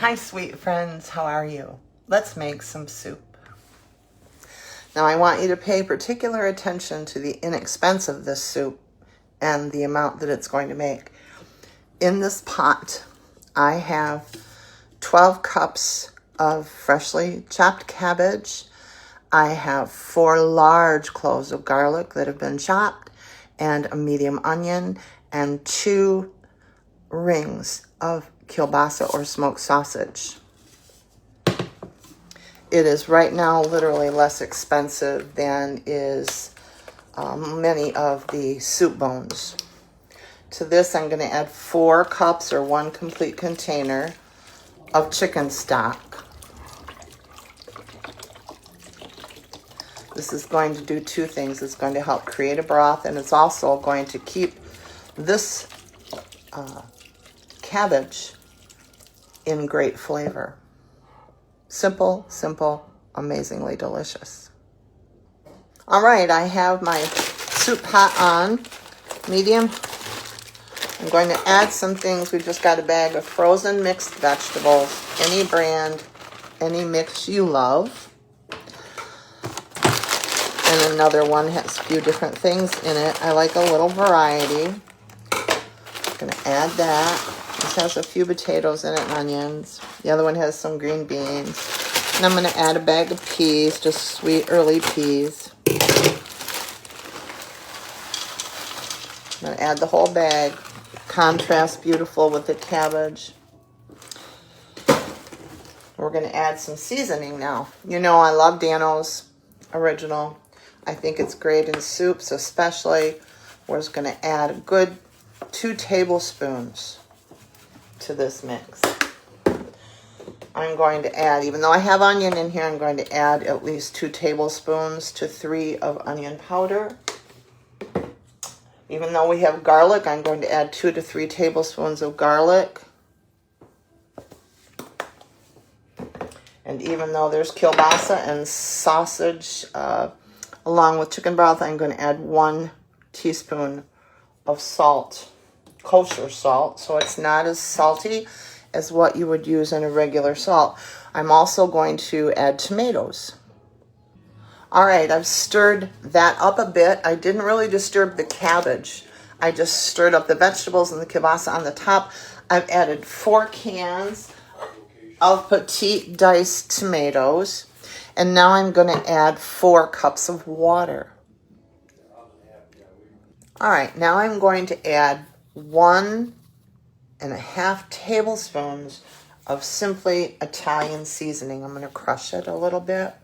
Hi, sweet friends. How are you? Let's make some soup. Now, I want you to pay particular attention to the inexpense of this soup and the amount that it's going to make. In this pot, I have 12 cups of freshly chopped cabbage. I have 4 large cloves of garlic that have been chopped, and a medium onion, and 2 rings of kielbasa or smoked sausage. It is right now literally less expensive than is many of the soup bones. To this, I'm going to add 4 cups or 1 complete container of chicken stock. This is going to do 2 things. It's going to help create a broth, and it's also going to keep this cabbage in great flavor. Simple, amazingly delicious. All right, I have my soup pot on medium. I'm going to add some things. We just got a bag of frozen mixed vegetables, any brand, any mix you love. And another one has a few different things in it. I like a little variety. I'm going to add that. This has a few potatoes in it and onions. The other one has some green beans. And I'm going to add a bag of peas, just sweet early peas. I'm going to add the whole bag. Contrast beautiful with the cabbage. We're going to add some seasoning now. You know I love Dano's Original. I think it's great in soups especially. We're just going to add a good 2 tablespoons to this mix. I'm going to add, even though I have onion in here, I'm going to add at least 2 tablespoons to 3 of onion powder. Even though we have garlic, I'm going to add 2 to 3 tablespoons of garlic. And even though there's kielbasa and sausage along with chicken broth, I'm going to add 1 teaspoon of salt, kosher salt, so it's not as salty as what you would use in a regular salt. I'm also going to add tomatoes. All right, I've stirred that up a bit. I didn't really disturb the cabbage. I just stirred up the vegetables and the kielbasa on the top. I've added 4 cans of petite diced tomatoes. And now I'm going to add 4 cups of water. All right, now I'm going to add 1.5 tablespoons of simply Italian seasoning. I'm going to crush it a little bit.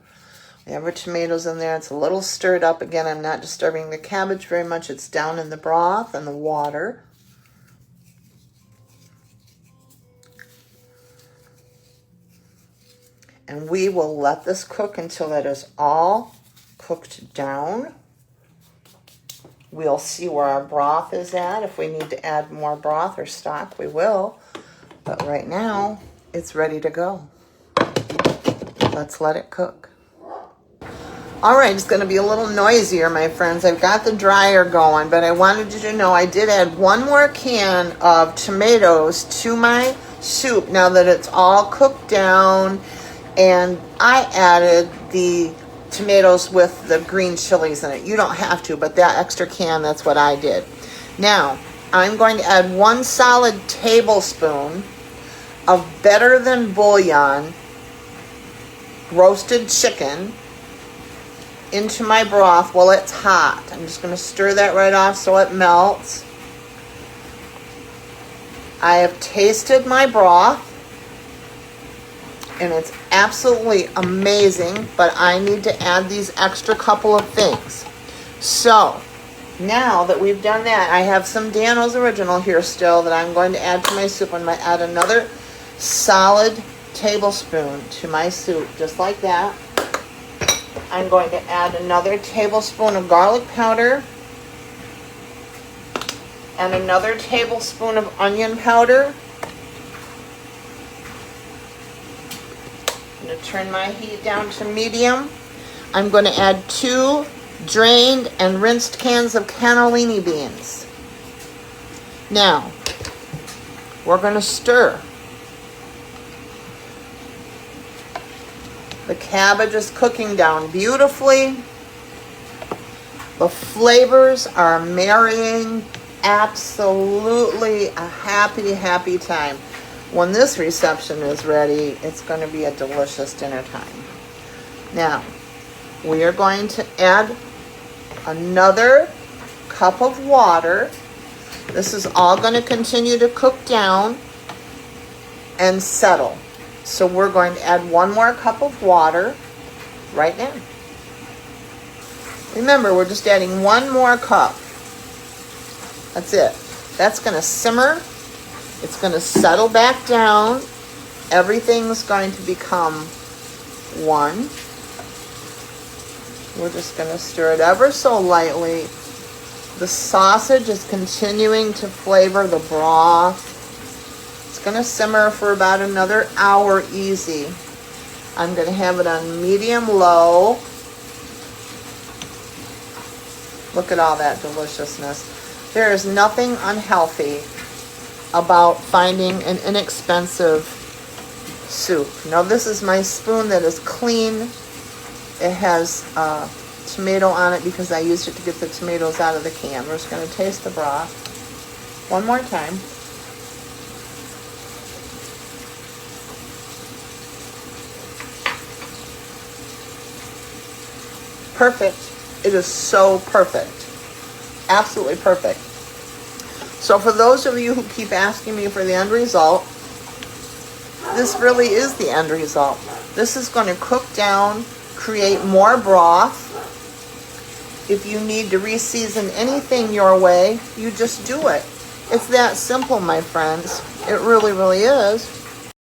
We have our tomatoes in there. It's a little stirred up. Again, I'm not disturbing the cabbage very much. It's down in the broth and the water. And we will let this cook until it is all cooked down. We'll see where our broth is at. If we need to add more broth or stock, we will. But right now, it's ready to go. Let's let it cook. All right, it's going to be a little noisier, my friends. I've got the dryer going, but I wanted you to know I did add 1 more can of tomatoes to my soup now that it's all cooked down. And I added the tomatoes with the green chilies in it. You don't have to, but that extra can, that's what I did. Now, I'm going to add 1 solid tablespoon of better than bouillon roasted chicken into my broth while it's hot. I'm just going to stir that right off so it melts. I have tasted my broth, and it's absolutely amazing, but I need to add these extra couple of things. So, now that we've done that, I have some Dano's Original here still that I'm going to add to my soup. I'm going to add another solid tablespoon to my soup, just like that. I'm going to add another tablespoon of garlic powder and another tablespoon of onion powder. I'm going to turn my heat down to medium. I'm going to add 2 drained and rinsed cans of cannellini beans. Now, we're going to stir. The cabbage is cooking down beautifully. The flavors are marrying. Absolutely a happy, happy time. When this reception is ready, it's going to be a delicious dinner time. Now, we are going to add another cup of water. This is all going to continue to cook down and settle. So we're going to add one more cup of water right now. Remember, we're just adding one more cup. That's it. That's going to simmer. It's going to settle back down. Everything's going to become one. We're just going to stir it ever so lightly. The sausage is continuing to flavor the broth. It's going to simmer for about another hour easy. I'm going to have it on medium-low. Look at all that deliciousness. There is nothing unhealthy about finding an inexpensive soup. Now this is my spoon that is clean. It has tomato on it because I used it to get the tomatoes out of the can. We're just going to taste the broth one more time. Perfect. It is so perfect. Absolutely perfect. So for those of you who keep asking me for the end result, this really is the end result. This is going to cook down, create more broth. If you need to reseason anything your way, you just do it. It's that simple, my friends. It really, really is.